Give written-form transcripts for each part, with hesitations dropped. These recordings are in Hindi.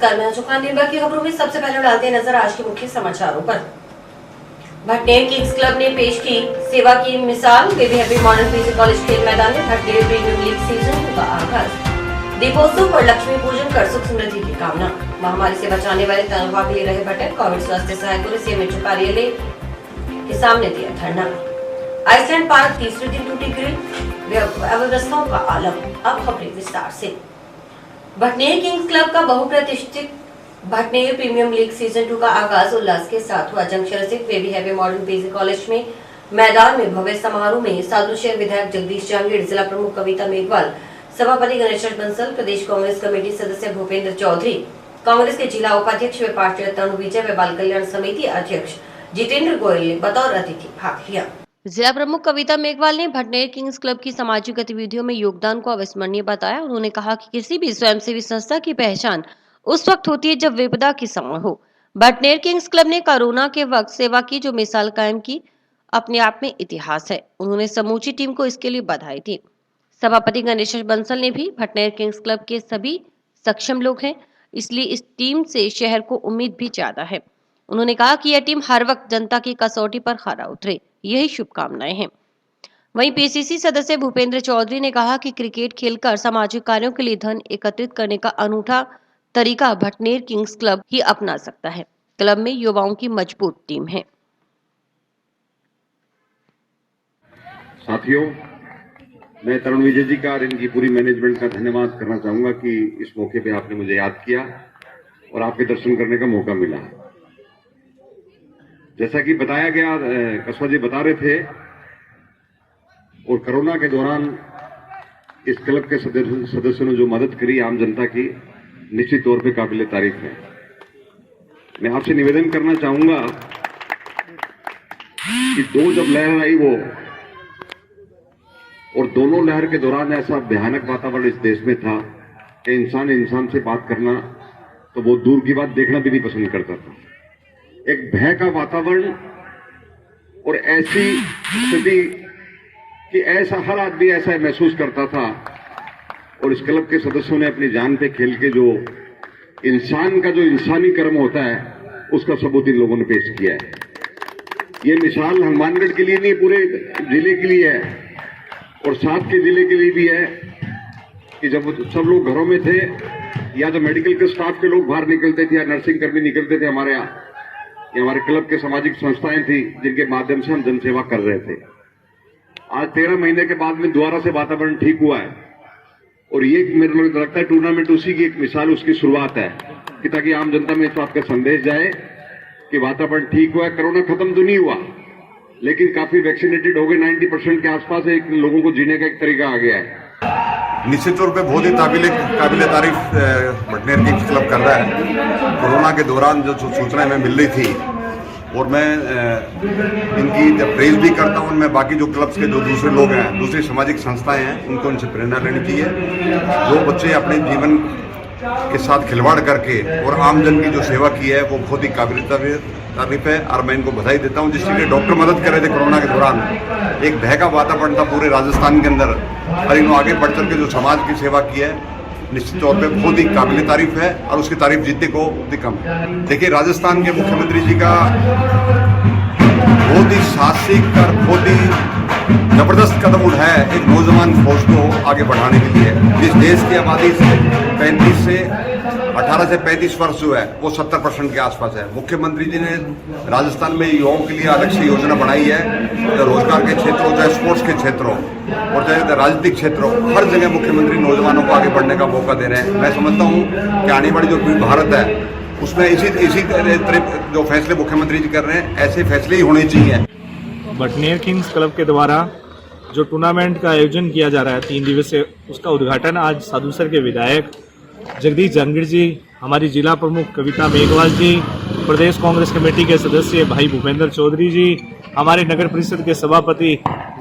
नमस्कार, मैं अशोका निर्भर की खबरों में सबसे पहले डालते हैं नजर आज के मुख्य समाचारों पर। भटनेर किंग्स क्लब ने पेश की सेवा की मिसाल। Baby happy modern PG college खेल मैदान में भटनेर प्रीमियर लीग सीजन का आगाज। दीपोत्सव और लक्ष्मी पूजन कर सुख समृद्धि की कामना। महामारी से बचाने वाले तनख्वाह के लिए रहे भटक। कोविड स्वास्थ्य सहायकों ने सीएमएचओ कार्यालय के सामने दिया धरना। आइसलैंड पार्क तीसरे दिन टूटी ग्रिल, अव्यवस्थाओं का आलम। अब खबरें विस्तार से। भटनेर किंग्स क्लब का बहुप्रतिष्ठित भटनेर प्रीमियम लीग सीजन 2 का आगाज उल्लास के साथ हुआ। जंक्शन स्थित baby happy modern PG college में मैदान में भव्य समारोह में सादुलशहर विधायक जगदीश जहांगीर, जिला प्रमुख कविता मेघवाल, सभापति गणेश बंसल, प्रदेश कांग्रेस कमेटी सदस्य भूपेंद्र चौधरी, कांग्रेस के जिला उपाध्यक्ष व पार्टी तनु विजय व बाल कल्याण समिति अध्यक्ष जितेंद्र गोयल ने बतौर अतिथि भाग लिया। जिला प्रमुख कविता मेघवाल ने भटनेर किंग्स क्लब की सामाजिक गतिविधियों में योगदान को अविस्मरणीय बताया। उन्होंने कहा कि किसी भी स्वयंसेवी संस्था की पहचान उस वक्त होती है जब विपदा की समय हो। भटनेर किंग्स क्लब ने कोरोना के वक्त सेवा की जो मिसाल कायम की, अपने आप में इतिहास है। उन्होंने समूची टीम को इसके लिए बधाई दी। सभापति गणेश बंसल ने भी भटनेर किंग्स क्लब के सभी सक्षम लोग हैं, इसलिए इस टीम से शहर को उम्मीद भी ज्यादा है। उन्होंने कहा कि यह टीम हर वक्त जनता की कसौटी पर खरा उतरे, यही शुभकामनाएं हैं। वहीं पीसीसी सदस्य भूपेंद्र चौधरी ने कहा कि क्रिकेट खेलकर सामाजिक कार्यों के लिए धन एकत्रित करने का अनूठा तरीका भटनेर किंग्स क्लब ही अपना सकता है। क्लब में युवाओं की मजबूत टीम है। साथियों, मैं तरुण विजय जी का और इनकी पूरी मैनेजमेंट का धन्यवाद करना चाहूंगा कि इस मौके पे आपने मुझे याद किया और आपके दर्शन करने का मौका मिला। जैसा कि बताया गया, कसवा जी बता रहे थे, और कोरोना के दौरान इस क्लब के सदस्यों ने जो मदद करी आम जनता की, निश्चित तौर पे काबिले तारीफ है। मैं आपसे निवेदन करना चाहूंगा कि दो जब लहर आई वो, और दोनों लहर के दौरान ऐसा भयानक वातावरण इस देश में था कि इंसान इंसान से बात करना तो बहुत दूर की बात, देखना भी नहीं पसंद करता था। एक भय का वातावरण और ऐसी स्थिति कि ऐसा हर आदमी ऐसा महसूस करता था, और इस क्लब के सदस्यों ने अपनी जान पे खेल के जो इंसान का जो इंसानी कर्म होता है उसका सबूत इन लोगों ने पेश किया है। ये मिसाल हनुमानगढ़ के लिए नहीं, पूरे जिले के लिए है और साथ के जिले के लिए भी है कि जब सब लोग घरों में थे, या तो मेडिकल के स्टाफ के लोग बाहर निकलते थे या नर्सिंग कर्मी निकलते थे हमारे यहाँ, ये हमारे क्लब के सामाजिक संस्थाएं थी जिनके माध्यम से हम जनसेवा कर रहे थे। आज 13 महीने के बाद में दोबारा से वातावरण ठीक हुआ है, और ये मेरे को लगता है टूर्नामेंट उसी की एक मिसाल, उसकी शुरुआत है कि ताकि आम जनता में इस बात का संदेश जाए कि वातावरण ठीक हुआ है। कोरोना खत्म तो नहीं हुआ, लेकिन काफी वैक्सीनेटेड हो गए, 90% के आसपास एक लोगों को जीने का एक तरीका आ गया है। निश्चित तौर पे बहुत ही काबिले तारीफ भटनेर किंग्स क्लब कर रहा है। कोरोना के दौरान जो सूचनाएं हमें मिल रही थी, और मैं इनकी जब प्रेज भी करता हूँ, मैं बाकी जो क्लब्स के जो दूसरे लोग हैं, दूसरी सामाजिक संस्थाएं हैं, उनको इनसे प्रेरणा लेनी चाहिए। जो बच्चे अपने जीवन के साथ खिलवाड़ करके और आमजन की जो सेवा की है वो बहुत ही काबिल तारीफ है, और मैं इनको बधाई देता हूँ। जिसके लिए डॉक्टर मदद कर रहे थे कोरोना के दौरान, एक भय का वातावरण था पूरे राजस्थान के अंदर, और इन्होंने आगे बढ़ चल के जो समाज की सेवा की है, निश्चित तौर पे बहुत ही काबिल तारीफ है, और उसकी तारीफ जीतने को बहुत कम है। देखिए, राजस्थान के मुख्यमंत्री जी का बहुत ही साहसिक और बहुत ही जबरदस्त कदम उठाया है एक नौजवान फौज को आगे बढ़ाने के लिए। जिस देश की आबादी से 18 से 35 वर्ष जो है वो 70% के आसपास है। मुख्यमंत्री जी ने राजस्थान में युवाओं के लिए अलग से योजना बनाई है, रोजगार के क्षेत्र हो, चाहे स्पोर्ट्स के क्षेत्र हो, और चाहे राजनीतिक क्षेत्र हो, हर जगह मुख्यमंत्री नौजवानों को आगे बढ़ने का मौका दे रहे हैं। मैं समझता हूँ कि आने वाली जो भारत है उसमें इसी तरह जो फैसले मुख्यमंत्री जी कर रहे हैं, ऐसे फैसले ही होने चाहिए। भटनेर किंग्स क्लब के द्वारा जो टूर्नामेंट का आयोजन किया जा रहा है 3 दिवसीय, उसका उद्घाटन आज सादुलशहर के विधायक जगदीश जहांगीर जी, हमारी जिला प्रमुख कविता मेघवाल जी, प्रदेश कांग्रेस कमेटी के सदस्य भाई भूपेंद्र चौधरी जी, हमारे नगर परिषद के सभापति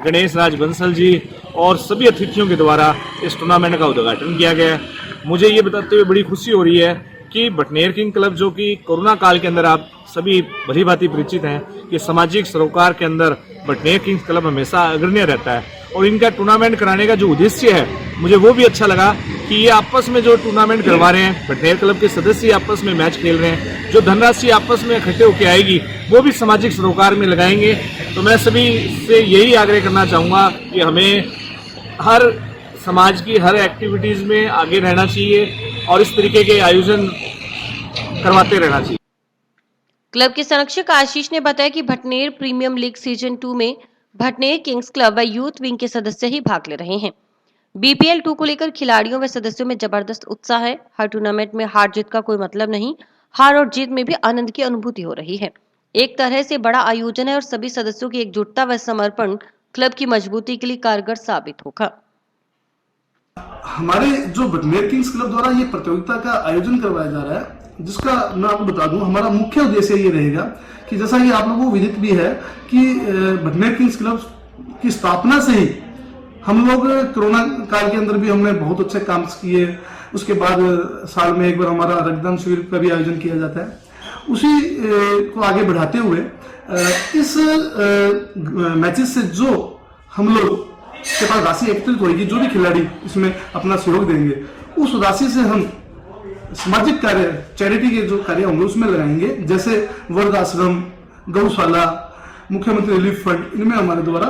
गणेश बंसल जी और सभी अतिथियों के द्वारा इस टूर्नामेंट का उद्घाटन किया गया। मुझे ये बताते हुए बड़ी खुशी हो रही है कि भटनेर किंग क्लब, जो कि कोरोना काल के अंदर आप सभी भली भांति परिचित हैं कि सामाजिक सरोकार के अंदर भटनेर किंग्स क्लब हमेशा अग्रणी रहता है, और इनका टूर्नामेंट कराने का जो उद्देश्य है, मुझे वो भी अच्छा लगा कि कि ये आपस में जो टूर्नामेंट करवा रहे हैं, भटनेर क्लब के सदस्य आपस में मैच खेल रहे हैं, जो धनराशि आपस में इकट्ठे होकर आएगी वो भी सामाजिक सरोकार में लगाएंगे। तो मैं सभी से यही आग्रह करना चाहूँगा कि हमें हर समाज की हर एक्टिविटीज़ में आगे रहना चाहिए और इस तरीके के आयोजन करवाते रहना चाहिए। क्लब के संरक्षक आशीष ने बताया कि भटनेर प्रीमियम लीग सीजन 2 में भटनेर किंग्स क्लब व यूथ विंग के सदस्य ही भाग ले रहे हैं। BPL 2 को लेकर खिलाड़ियों व सदस्यों में जबरदस्त उत्साह है। हर टूर्नामेंट में हार जीत का कोई मतलब नहीं, हार और जीत में भी आनंद की अनुभूति हो रही है। एक तरह से बड़ा आयोजन है और सभी सदस्यों की एकजुटता व समर्पण क्लब की मजबूती के लिए कारगर साबित होगा। हमारे जो भटनेर किंग्स क्लब द्वारा ये प्रतियोगिता का आयोजन करवाया जा रहा है, जिसका मैं आपको बता दूं, हमारा मुख्य उद्देश्य ये रहेगा कि जैसा कि आप लोगों को विदित भी है कि भटनेर किंग्स क्लब की स्थापना से ही हम लोग कोरोना काल के अंदर भी हमने बहुत अच्छे काम किए। उसके बाद साल में एक बार हमारा रक्तदान शिविर का भी आयोजन किया जाता है। उसी को आगे बढ़ाते हुए इस मैचेस से जो हम लोग के पास राशि एकत्रित होगी, जो भी खिलाड़ी इसमें अपना सहयोग देंगे, उस राशि से हम सामाजिक कार्य, चैरिटी के जो कार्य होंगे उसमें लगाएंगे। जैसे वर्ग आश्रम, गौशाला, मुख्यमंत्री रिलीफ फंड, इनमें हमारे द्वारा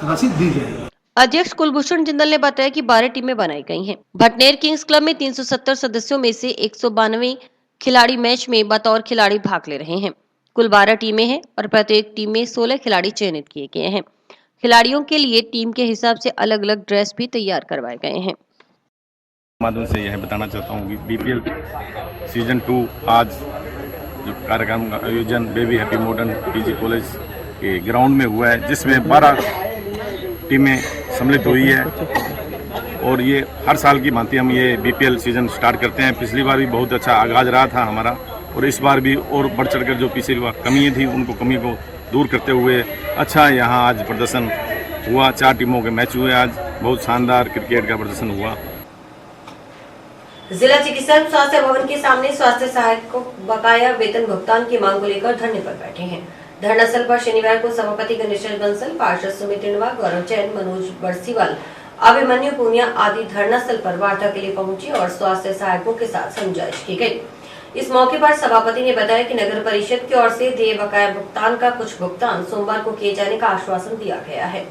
राशि दी जाएगी। अध्यक्ष कुलभूषण जिंदल ने बताया कि 12 टीमें बनाई गई हैं। भटनेर किंग्स क्लब में 370 सदस्यों में से 192 खिलाड़ी मैच में बतौर खिलाड़ी भाग ले रहे हैं। कुल 12 टीमें हैं और प्रत्येक टीम में 16 खिलाड़ी चयनित किए गए हैं। खिलाड़ियों के लिए टीम के हिसाब से अलग अलग ड्रेस भी तैयार करवाए गए हैं। माध्यम से यह बताना चाहता हूँ कि BPL सीजन 2 आज जो कार्यक्रम का आयोजन baby happy modern PG college के ग्राउंड में हुआ है, जिसमें 12 टीमें सम्मिलित हुई है और ये हर साल की भांति हम ये BPL सीजन स्टार्ट करते हैं। पिछली बार भी बहुत अच्छा आगाज रहा था हमारा और इस बार भी और बढ़ चढ़कर जो पिछली बार कमियाँ थी उनको कमी को दूर करते हुए अच्छा यहाँ आज प्रदर्शन हुआ। 4 टीमों के मैच हुए, आज बहुत शानदार क्रिकेट का प्रदर्शन हुआ। जिला चिकित्सा स्वास्थ्य भवन के सामने स्वास्थ्य सहायक को बकाया वेतन भुगतान की मांग को लेकर धरने पर बैठे हैं। धरना स्थल पर शनिवार को सभापति गणेश बंसल, पार्षद सुमित इंडवा, गौरव जैन, मनोज बरसीवाल, अभिमन्यु पूनिया आदि धरना स्थल पर वार्ता के लिए पहुंचे और स्वास्थ्य सहायकों के साथ समझाइश की गई। इस मौके पर सभापति ने बताया कि नगर परिषद की ओर से देय बकाया भुगतान का कुछ भुगतान सोमवार को किए जाने का आश्वासन दिया गया है।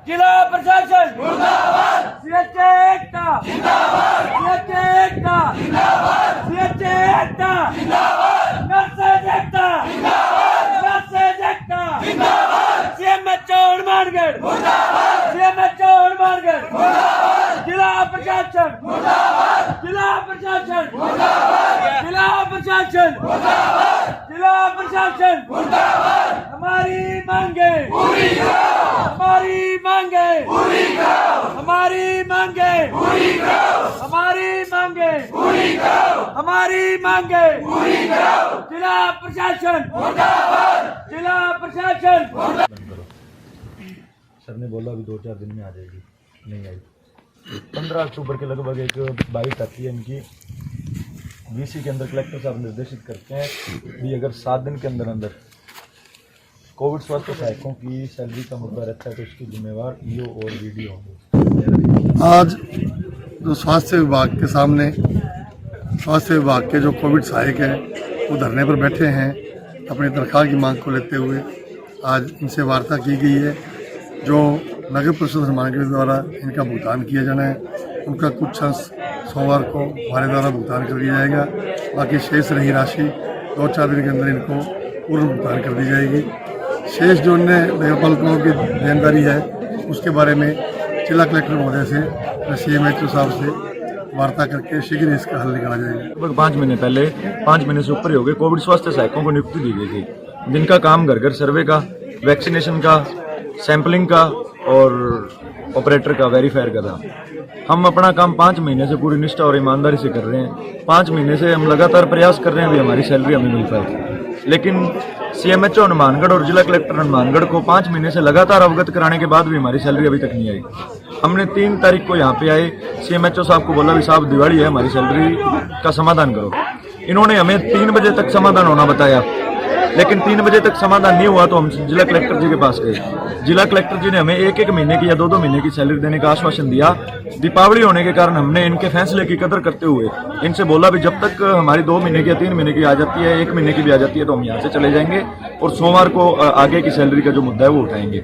जिला प्रशासन मुर्दाबाद, CHA एकता जिंदाबाद, CHA एकता जिंदाबाद, CHA एकता जिंदाबाद, नर्सेज एकता जिंदाबाद, नर्सेज एकता जिंदाबाद, CMHO हनुमानगढ़ मुर्दाबाद, CMHO हनुमानगढ़ मुर्दाबाद, जिला प्रशासन मुर्दाबाद, जिला प्रशासन मुर्दाबाद, जिला प्रशासन मुर्दाबाद, जिला प्रशासन मुर्दाबाद। हमारी मांगे पूरी करो, हमारी मांगे पूरी करो, हमारी मांगे पूरी करो, हमारी मांगे पूरी करो, हमारी मांगे पूरी करो। जिला प्रशासन मुर्दाबाद, जिला प्रशासन मुर्दाबाद। सर ने बोला अभी 2-4 दिन में आ जाएगी, नहीं आई। 15 अक्टूबर के लगभग एक बाइट आती है इनकी, VC के अंदर कलेक्टर साहब निर्देशित करते हैं भी अगर 7 दिन के अंदर अंदर कोविड स्वास्थ्य सहायकों की सैलरी का मुद्दा रहता है तो उसकी जिम्मेवार EO और VDO होंगे। आज जो स्वास्थ्य विभाग के सामने स्वास्थ्य विभाग के जो कोविड सहायक हैं वो धरने पर बैठे हैं अपनी तनख्वाह की मांग को लेते हुए। आज इनसे वार्ता की गई है। जो नगर परिषद हनुमानगढ़ द्वारा इनका भुगतान किया जाना है, उनका कुछ अंश सोमवार को हमारे द्वारा भुगतान कर दिया जाएगा। बाकी शेष रही राशि 2-4 दिन के अंदर इनको पूर्ण भुगतान कर दी जाएगी। शेष जो अन्य नगरपालिकाओं की देनदारी है उसके बारे में जिला कलेक्टर महोदय से CMHO साहब से वार्ता करके शीघ्र इसका हल निकाला जाएगा। लगभग 5 महीने पहले, 5 महीने से ऊपर ही हो गए, कोविड स्वास्थ्य सहायकों को नियुक्ति दी गई थी, जिनका काम घर घर सर्वे का, वैक्सीनेशन का, सैंपलिंग का और ऑपरेटर का, वेरीफायर का था। हम अपना काम 5 महीने से पूरी निष्ठा और ईमानदारी से कर रहे हैं। 5 महीने से हम लगातार प्रयास कर रहे हैं भी हमारी सैलरी हमें मिल पाए, लेकिन CMHO हनुमानगढ़ और जिला कलेक्टर हनुमानगढ़ को 5 महीने से लगातार अवगत कराने के बाद भी हमारी सैलरी अभी तक नहीं आई। हमने 3 तारीख को यहाँ पे आए, CMHO साहब को बोला भी साहब दिवाली है, हमारी सैलरी का समाधान करो। इन्होंने हमें 3 बजे तक समाधान होना बताया। लेकिन 3 बजे तक समाधान नहीं हुआ तो हम जिला कलेक्टर जी के पास गए। जिला कलेक्टर जी ने हमें 1-1 महीने की या 2-2 महीने की सैलरी देने का आश्वासन दिया। दीपावली होने के कारण हमने इनके फैसले की कदर करते हुए इनसे बोला भी जब तक हमारी 2 महीने की या 3 महीने की आ जाती है, 1 महीने की भी आ जाती है तो हम यहाँ से चले जाएंगे और सोमवार को आगे की सैलरी का जो मुद्दा है वो उठाएंगे।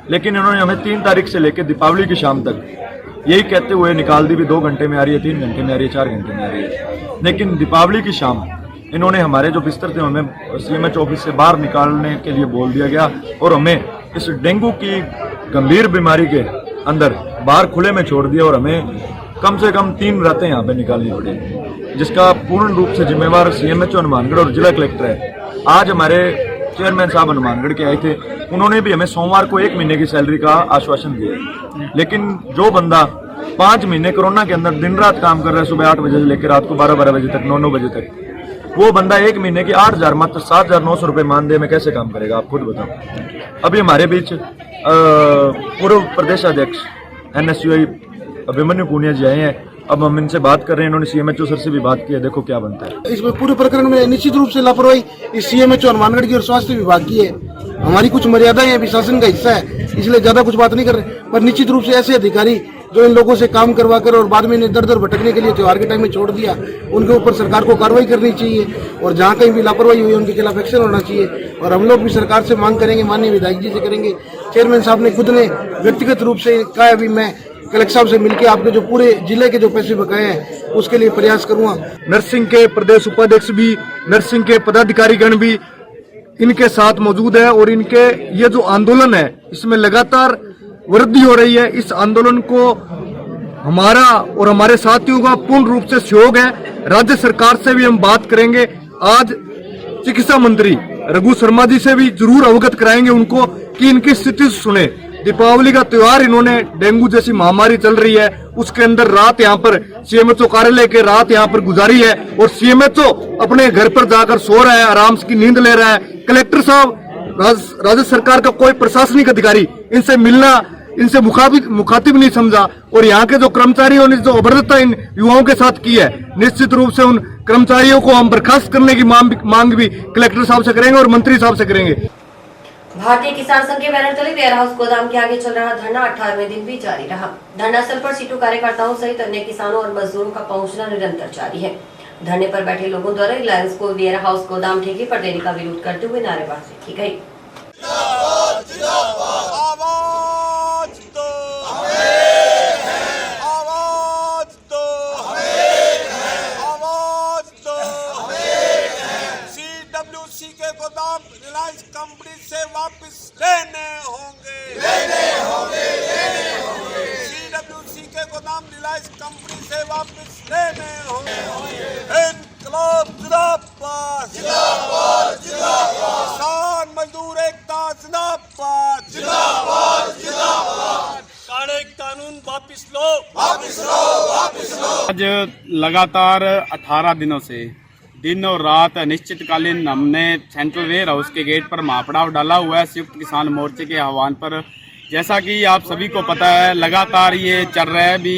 लेकिन इन्होंने हमें 3 तारीख से लेकर दीपावली की शाम तक यही कहते हुए निकाल दी भी 2 घंटे में आ रही है, 3 घंटे में आ रही है, 4 घंटे में आ रही है। लेकिन दीपावली की शाम इन्होंने हमारे जो बिस्तर थे हमें सीएमएच ऑफिस से बाहर निकालने के लिए बोल दिया गया और हमें इस डेंगू की गंभीर बीमारी के अंदर बाहर खुले में छोड़ दिया और हमें कम से कम 3 रातें यहाँ पे निकालनी पड़ी, जिसका पूर्ण रूप से जिम्मेवार सीएमएचओ हनुमानगढ़ और जिला कलेक्टर है। आज हमारे चेयरमैन साहब हनुमानगढ़ के आए थे, उन्होंने भी हमें सोमवार को 1 महीने की सैलरी का आश्वासन दिया। लेकिन जो बंदा 5 महीने कोरोना के अंदर दिन रात काम कर रहा है, सुबह 8 बजे से लेकर रात को 12-12 बजे तक, 9-9 बजे तक, वो बंदा 1 महीने की 8,000 मात्र 7,900 रुपए मानदेय में कैसे काम करेगा, आप खुद बताओ। अभी हमारे बीच पूर्व प्रदेशाध्यक्ष NSUI अभिमन्यु पूनिया जी आए हैं, अब हम इनसे बात कर रहे हैं। इन्होंने सीएमएचओ सर से भी बात की है, देखो क्या बनता है। इसमें पूरे प्रकरण में निश्चित रूप से लापरवाही इस सीएमएचओ हनुमानगढ़ की और स्वास्थ्य विभाग की है। हमारी कुछ मर्यादाएं हैं, शासन का हिस्सा है, इसलिए ज्यादा कुछ बात नहीं कर रहे, पर निश्चित रूप से ऐसे अधिकारी जो इन लोगों से काम करवा कर और बाद में इन्हें दर दर भटकने के लिए त्योहार के टाइम में छोड़ दिया, उनके ऊपर सरकार को कार्रवाई करनी चाहिए और जहां कहीं भी लापरवाही हुई उनके खिलाफ एक्शन होना चाहिए। और हम लोग भी सरकार से मांग करेंगे, माननीय विधायक जी से करेंगे। चेयरमैन साहब ने खुद ने व्यक्तिगत रूप से कहा अभी मैं कलेक्टर साहब से मिलकर आपके जो पूरे जिले के जो पैसे बकाए हैं उसके लिए प्रयास करूंगा। नर्सिंग के प्रदेश उपाध्यक्ष भी, नर्सिंग के पदाधिकारीगण भी इनके साथ मौजूद है और इनके ये जो आंदोलन है इसमें लगातार वृद्धि हो रही है। इस आंदोलन को हमारा और हमारे साथियों का पूर्ण रूप से सहयोग है। राज्य सरकार से भी हम बात करेंगे। आज चिकित्सा मंत्री रघु शर्मा जी से भी जरूर अवगत कराएंगे उनको कि इनकी स्थिति सुने। दीपावली का त्योहार इन्होंने डेंगू जैसी महामारी चल रही है उसके अंदर रात यहाँ पर सीएमएचओ कार्यालय के रात यहाँ पर गुजारी है और सीएमएचओ अपने घर पर जाकर सो रहा है, आराम की नींद ले रहा है। कलेक्टर साहब, राज्य सरकार का कोई प्रशासनिक अधिकारी इनसे मिलना, इनसे मुखातिब नहीं समझा और यहाँ के जो कर्मचारियों ने जो अभद्रता इन युवाओं के साथ की है, निश्चित रूप से उन कर्मचारियों को हम बर्खास्त करने की मांग भी कलेक्टर साहब से करेंगे और मंत्री साहब से करेंगे। भारतीय किसान संघ के बैनर तले वेयर हाउस गोदाम के आगे चल रहा धरना 18वें दिन भी जारी रहा। धरनास्थल पर सीटू कार्यकर्ताओं सहित अन्य किसानों और मजदूरों का पहुंचना निरंतर जारी है। धरने पर बैठे लोगों द्वारा रिलायंस को वेयर हाउस गोदाम ठेके पर देने का विरोध करते हुए नारेबाजी की गई। के गोदाम रिलायंस कंपनी से वापस लेने होंगे। CWC के गोदाम रिलायंस कंपनी से वापस लेने होंगे। इनकलाब जिंदाबाद, किसान मजदूर एकता जिंदाबाद, काले कानून वापस लो। आज लगातार 18 दिनों से दिन और रात अनिश्चितकालीन हमने सेंट्रल वेयर हाउस के गेट पर महापड़ाव डाला हुआ है संयुक्त किसान मोर्चे के आह्वान पर। जैसा कि आप सभी को पता है, लगातार ये चल रहा है भी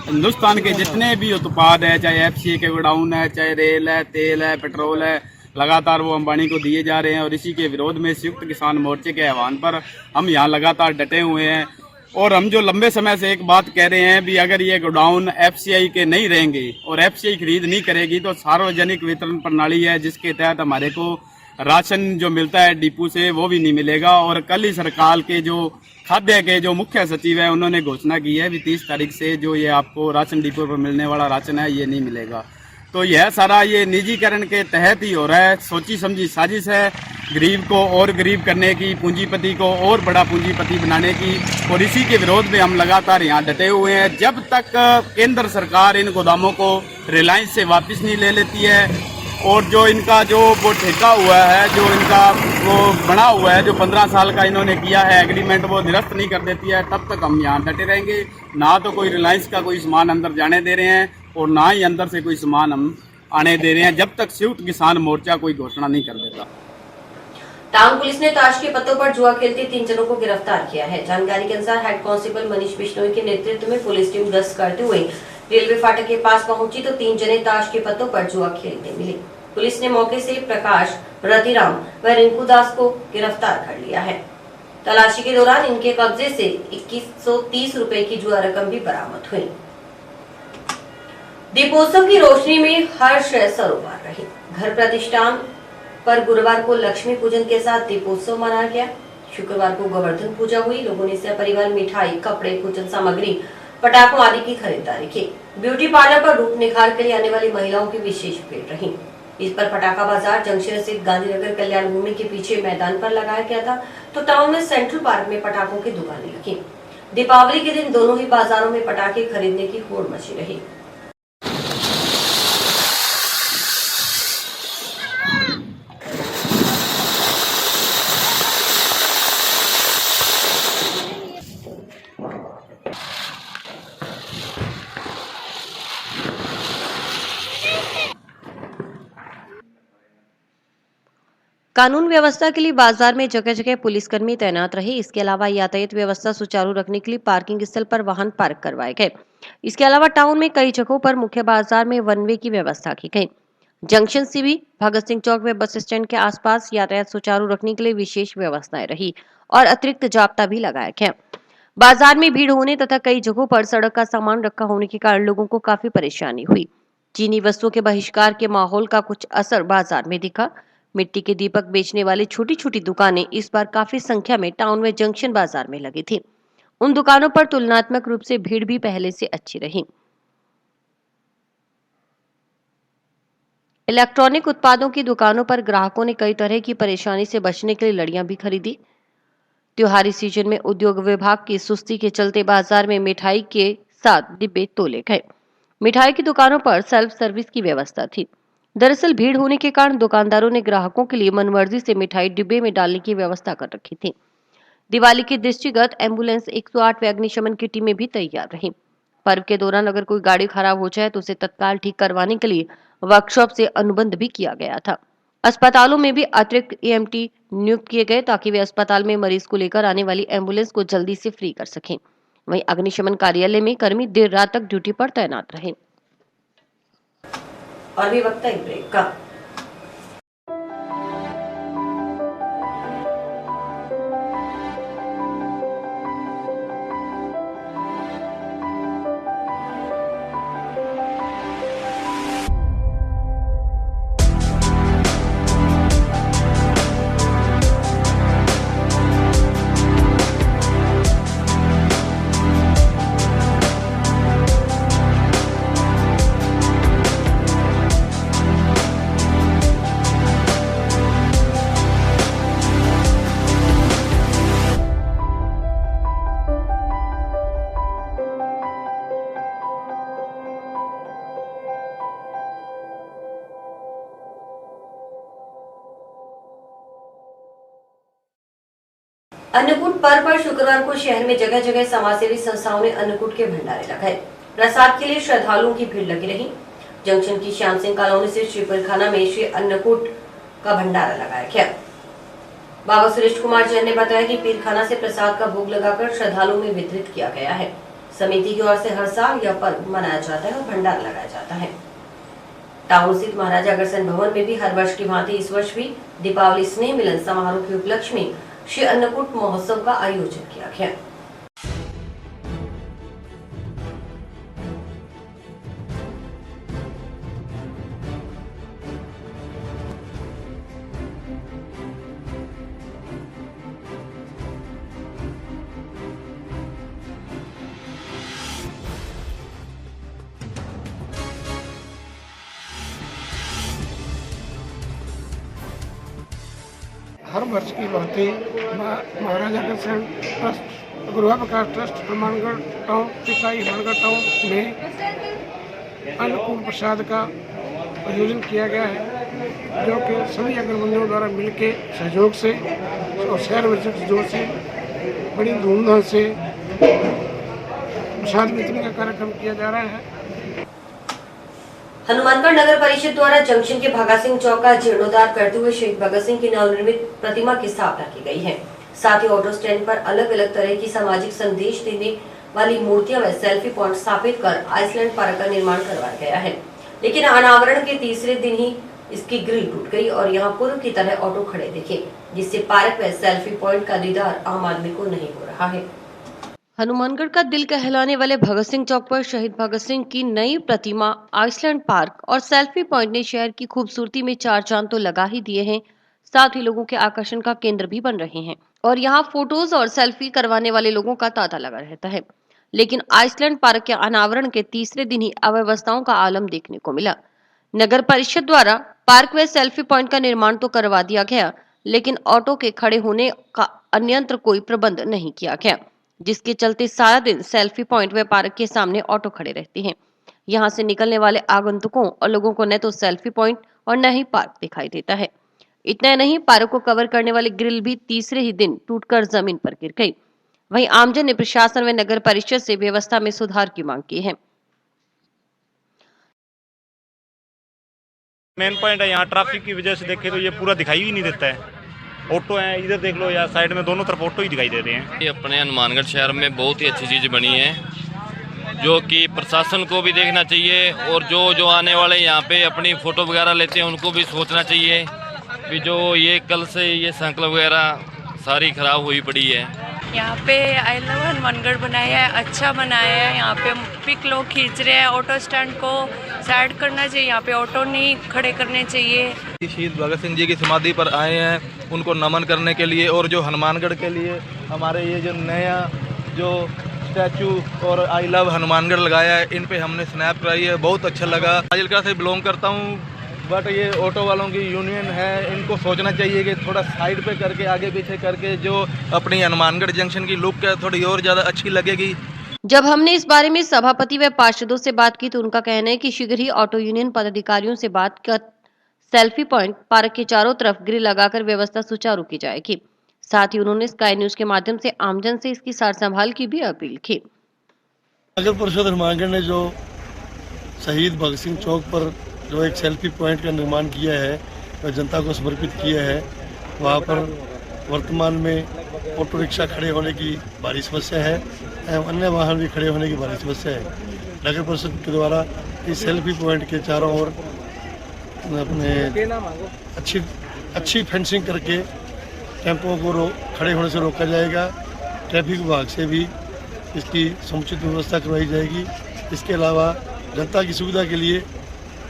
हिंदुस्तान के जितने भी उत्पाद हैं, चाहे FCA के गोडाउन है, चाहे रेल है, तेल है, पेट्रोल है, लगातार वो अंबानी को दिए जा रहे हैं और इसी के विरोध में संयुक्त किसान मोर्चे के आह्वान पर हम यहाँ लगातार डटे हुए हैं। और हम जो लंबे समय से एक बात कह रहे हैं भी अगर ये गोडाउन FCI के नहीं रहेंगे और FCI खरीद नहीं करेगी तो सार्वजनिक वितरण प्रणाली है जिसके तहत हमारे को राशन जो मिलता है डिपो से वो भी नहीं मिलेगा। और कल ही सरकार के जो खाद्य के जो मुख्य सचिव है उन्होंने घोषणा की है भी 30 तारीख से जो ये आपको राशन डिपो पर मिलने वाला राशन है ये नहीं मिलेगा। तो यह सारा ये निजीकरण के तहत ही हो रहा है, सोची समझी साजिश है गरीब को और गरीब करने की, पूंजीपति को और बड़ा पूंजीपति बनाने की। और इसी के विरोध में हम लगातार यहाँ डटे हुए हैं। जब तक केंद्र सरकार इन गोदामों को रिलायंस से वापस नहीं ले लेती है और जो इनका जो वो ठेका हुआ है, जो इनका वो बना हुआ है, जो 15 साल का इन्होंने किया है एग्रीमेंट, वो निरस्त नहीं कर देती है, तब तक हम यहाँ डटे रहेंगे। ना तो कोई रिलायंस का कोई सामान अंदर जाने दे रहे हैं और ना ही अंदर से कोई सामान हम आने दे रहे हैं जब तक संयुक्त किसान मोर्चा कोई घोषणा नहीं कर देता। टाउन पुलिस ने ताश के पत्तों पर जुआ खेलते 3 जनों को गिरफ्तार किया है। जानकारी के अनुसार हेड कांस्टेबल मनीष बिश्नोई के नेतृत्व में पुलिस टीम गश्त करते हुए रेलवे फाटक के पास पहुंची तो 3 जने ताश के पत्तों पर जुआ खेलते मिले। पुलिस ने मौके से प्रकाश, रतिराम व रिंकू दास को गिरफ्तार कर लिया है। तलाशी के दौरान इनके कब्जे से 2130 रुपए की जुआ रकम भी बरामद हुई। दीपोत्सव की रोशनी में हर्ष सरोवर रही। घर प्रतिष्ठान पर गुरुवार को लक्ष्मी पूजन के साथ दीपोत्सव मनाया गया। शुक्रवार को गोवर्धन पूजा हुई। लोगों ने सपरिवार मिठाई, कपड़े, पूजन सामग्री, पटाखों आदि की खरीदारी की। ब्यूटी पार्लर पर रूप निखार के लिए आने वाली महिलाओं की विशेष भीड़ रही। इस पर पटाखा बाजार जंक्शन स्थित गांधीनगर कल्याण भूमि के पीछे मैदान पर लगाया गया था, तो टाउन में सेंट्रल पार्क में पटाखों की दुकानें लगी। दीपावली के दिन दोनों ही बाजारों में पटाखे खरीदने की होड़ मची रही। कानून व्यवस्था के लिए बाजार में जगह जगह पुलिसकर्मी तैनात रहे। इसके अलावा यातायात व्यवस्था सुचारू रखने के लिए पार्किंग स्थल पर वाहन पार्क करवाए गए। इसके अलावा टाउन में कई जगहों पर मुख्य बाजार में वन वे की व्यवस्था की गई। जंक्शन से भी भगत सिंह चौक व बस स्टैंड के आसपास यातायात सुचारू रखने के लिए विशेष व्यवस्थाएं रही और अतिरिक्त जाब्ता भी लगाया गया। बाजार में भीड़ होने तथा कई जगहों पर सड़क का सामान रखा होने के कारण लोगों को काफी परेशानी हुई। चीनी वस्तुओं के बहिष्कार के माहौल का कुछ असर बाजार में दिखा। मिट्टी के दीपक बेचने वाली छोटी छोटी दुकानें इस बार काफी संख्या में टाउन व जंक्शन बाजार में लगी थी। उन दुकानों पर तुलनात्मक रूप से भीड़ भी पहले से अच्छी रही। इलेक्ट्रॉनिक उत्पादों की दुकानों पर ग्राहकों ने कई तरह की परेशानी से बचने के लिए लड़ियां भी खरीदी। त्योहारी सीजन में उद्योग विभाग की सुस्ती के चलते बाजार में मिठाई के साथ डिब्बे तोले गए। मिठाई की दुकानों पर सेल्फ सर्विस की व्यवस्था थी। दरअसल भीड़ होने के कारण दुकानदारों ने ग्राहकों के लिए मनमर्जी से मिठाई डिब्बे में डालने की व्यवस्था कर रखी थी। दिवाली के दृष्टिगत एम्बुलेंस 108 व अग्निशमन की टीमें भी तैयार रहीं। पर्व के दौरान अगर कोई गाड़ी खराब हो जाए तो उसे तत्काल ठीक करवाने के लिए वर्कशॉप से अनुबंध भी किया गया था। अस्पतालों में भी अतिरिक्त EMT नियुक्त किए गए ताकि वे अस्पताल में मरीज को लेकर आने वाली एम्बुलेंस को जल्दी से फ्री कर सकें। वहीं अग्निशमन कार्यालय में कर्मी देर रात तक ड्यूटी पर तैनात रहे। और भी वक्त है ब्रेक का। अन्नकूट पर्व पर शुक्रवार को शहर में जगह जगह समाजसेवी संस्थाओं ने अन्नकूट के भंडारे लगाए। प्रसाद के लिए श्रद्धालुओं की भीड़ लगी रही। जंक्शन की श्याम सिंह कॉलोनी से श्री पीरखाना में श्री अन्नकूट का भंडारा लगाया गया। बाबा सुरेश कुमार जैन ने बताया कि पीरखाना से प्रसाद का भोग लगाकर श्रद्धालुओं में वितरित किया गया है। समिति की ओर से हर साल यह पर्व मनाया जाता है और भंडारा लगाया जाता है। टाउन स्थित महाराजा अग्रसेन भवन में भी हर वर्ष की भांति इस वर्ष भी दीपावली स्नेह मिलन समारोह के उपलक्ष्य में श्री अन्नकूट महोत्सव का आयोजन किया गया। हर वर्ष की भांति महाराजा अग्रसेन ट्रस्ट, गुरुआ प्रकाश ट्रस्ट, हनुमानगढ़ टाउन, इकाई हनुमानगढ़ टाउन में अन्नकूट प्रसाद का आयोजन किया गया है, जो कि सभी अग्रबंदियों द्वारा मिलकर सहयोग से और शहर में सहयोग से बड़ी धूमधाम से प्रसाद वितरण का कार्यक्रम किया जा रहा है। हनुमानगढ़ नगर परिषद द्वारा जंक्शन के भगत सिंह चौक का जीर्णोद्धार करते हुए शहीद भगत सिंह की नवनिर्मित प्रतिमा की स्थापना की गई है। साथ ही ऑटो स्टैंड पर अलग अलग तरह की सामाजिक संदेश देने वाली मूर्तियां व सेल्फी पॉइंट स्थापित कर आइसलैंड पार्क का निर्माण करवाया गया है। लेकिन अनावरण के तीसरे दिन ही इसकी ग्रिल टूट गई और यहाँ पूर्व की तरह ऑटो खड़े दिखे, जिससे पार्क व सेल्फी पॉइंट का दीदार आम आदमी को नहीं हो रहा है। हनुमानगढ़ का दिल कहलाने वाले भगत सिंह चौक पर शहीद भगत सिंह की नई प्रतिमा, आइसलैंड पार्क और सेल्फी पॉइंट ने शहर की खूबसूरती में चार चांद तो लगा ही दिए हैं, साथ ही लोगों के आकर्षण का केंद्र भी बन रहे हैं और यहाँ फोटोज और सेल्फी करवाने वाले लोगों का तांता लगा रहता है। लेकिन आइसलैंड पार्क के अनावरण के तीसरे दिन ही अव्यवस्थाओं का आलम देखने को मिला। नगर परिषद द्वारा पार्क व सेल्फी पॉइंट का निर्माण तो करवा दिया गया, लेकिन ऑटो के खड़े होने का अन्यंत्र कोई प्रबंध नहीं किया गया, जिसके चलते सारा दिन सेल्फी पॉइंट व पार्क के सामने ऑटो खड़े रहते हैं। यहाँ से निकलने वाले आगंतुकों और लोगों को न तो सेल्फी पॉइंट और न ही पार्क दिखाई देता है। इतना नहीं, पार्क को कवर करने वाली ग्रिल भी तीसरे ही दिन टूटकर जमीन पर गिर गई। वहीं आमजन ने प्रशासन व नगर परिषद से व्यवस्था में सुधार की मांग की है। मेन पॉइंट है, यहाँ ट्रैफिक की वजह से देखे तो ये पूरा दिखाई ही नहीं देता है। ऑटो है, इधर देख लो या साइड में दोनों तरफ ऑटो ही दिखाई दे रहे हैं। ये अपने हनुमानगढ़ शहर में बहुत ही अच्छी चीज़ बनी है, जो कि प्रशासन को भी देखना चाहिए और जो आने वाले यहाँ पे अपनी फ़ोटो वगैरह लेते हैं उनको भी सोचना चाहिए कि जो ये कल से ये साइकिल वगैरह सारी खराब हुई पड़ी है। यहाँ पे आई लव हनुमानगढ़ बनाया है, अच्छा बनाया है। यहाँ पे पिक लोग खींच रहे हैं, ऑटो स्टैंड को साइड करना चाहिए, यहाँ पे ऑटो नहीं खड़े करने चाहिए। शहीद भगत सिंह जी की समाधि पर आए हैं उनको नमन करने के लिए, और जो हनुमानगढ़ के लिए हमारे ये जो नया जो स्टैचू और आई लव हनुमानगढ़ लगाया है, इन पे हमने स्नैप कराई है, बहुत अच्छा लगा। फाजिलका से बिलोंग करता हूँ, बट ये ऑटो वालों की यूनियन है, इनको सोचना चाहिए कि थोड़ा साइड पे करके आगे पीछे करके जो अपनी हनुमानगढ़ जंक्शन की लुक है थोड़ी और ज़्यादा अच्छी लगेगी। जब हमने इस बारे में सभापति व पार्षदों से बात की तो उनका कहना है कि शीघ्र ही ऑटो यूनियन पदाधिकारियों से बात कर सेल्फी पॉइंट पार्क के चारों तरफ ग्रिल लगाकर व्यवस्था सुचारू की जाएगी। साथ ही उन्होंने स्काई न्यूज के माध्यम से आमजन से इसकी सार संभाल की भी अपील की। नगर परिषद हनुमानगढ़ ने जो शहीद भगत सिंह चौक पर जो एक सेल्फी पॉइंट का निर्माण किया है और जनता को समर्पित किया है, वहाँ पर वर्तमान में ऑटो रिक्शा खड़े होने की भारी समस्या है एवं अन्य वाहन भी खड़े होने की भारी समस्या है। नगर परिषद के द्वारा इस सेल्फी पॉइंट के चारों ओर अपने अच्छी फेंसिंग करके टेम्पों को खड़े होने से रोका जाएगा। ट्रैफिक विभाग से भी इसकी समुचित व्यवस्था करवाई जाएगी। इसके अलावा जनता की सुविधा के लिए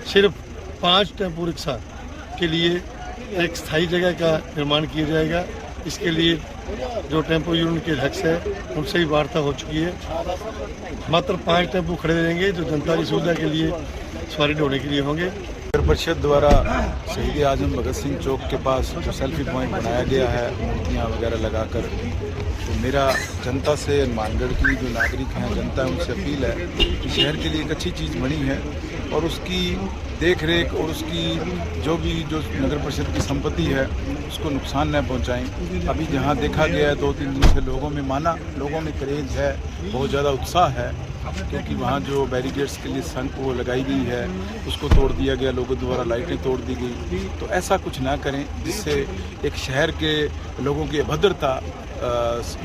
सिर्फ 5 टेम्पो रिक्शा के लिए एक स्थायी जगह का निर्माण किया जाएगा। इसके लिए जो टेम्पो यूनियन के अध्यक्ष है उनसे भी वार्ता हो चुकी है। मात्र 5 टेम्पो खड़े रहेंगे जो जनता की सुविधा के लिए सवारी ढोने के लिए होंगे। नगर परिषद द्वारा शहीद आजम भगत सिंह चौक के पास जो सेल्फी पॉइंट बनाया गया है, मूर्तियाँ वगैरह लगाकर, तो मेरा जनता से, हनुमानगढ़ की जो नागरिक हैं, जनता है, उनसे अपील है कि शहर के लिए एक अच्छी चीज़ बनी है और उसकी देख रेख और उसकी जो नगर परिषद की संपत्ति है उसको नुकसान न पहुंचाएं। अभी जहां देखा गया है 2-3 दिन से लोगों में क्रेज है, बहुत ज़्यादा उत्साह है, क्योंकि वहां जो बैरिकेड्स के लिए संख वो लगाई गई है उसको तोड़ दिया गया, लोगों द्वारा लाइटें तोड़ दी गई। तो ऐसा कुछ ना करें जिससे एक शहर के लोगों की अभद्रता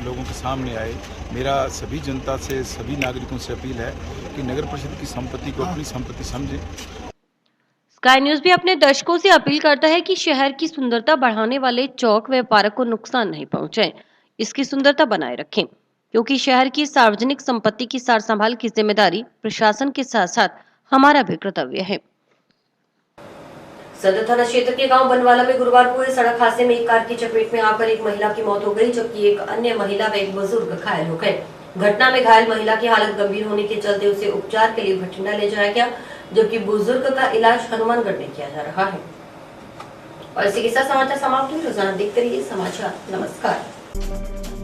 लोगों के सामने आए। मेरा सभी जनता से, सभी नागरिकों से अपील है कि नगर परिषद की संपत्ति को अपनी संपत्ति समझें। स्काई न्यूज भी अपने दर्शकों से अपील करता है कि शहर की सुंदरता बढ़ाने वाले चौक व पार्क को नुकसान नहीं पहुंचाएं, इसकी सुंदरता बनाए रखें, क्योंकि शहर की सार्वजनिक संपत्ति की सार संभाल की जिम्मेदारी प्रशासन के साथ साथ हमारा भी कर्तव्य है। सदर थाना क्षेत्र के गांव बनवाला में गुरुवार को हुए सड़क हादसे में एक कार की चपेट में आकर एक महिला की मौत हो गई, जबकि एक अन्य महिला व एक बुजुर्ग घायल हो गए। घटना में घायल महिला की हालत गंभीर होने के चलते उसे उपचार के लिए भटिंडा ले जाया गया, जबकि बुजुर्ग का इलाज हनुमानगढ़ में किया जा रहा है। और इसी के साथ समाचार समाप्त हुए। रोजाना देखते रहिए समाचार। नमस्कार।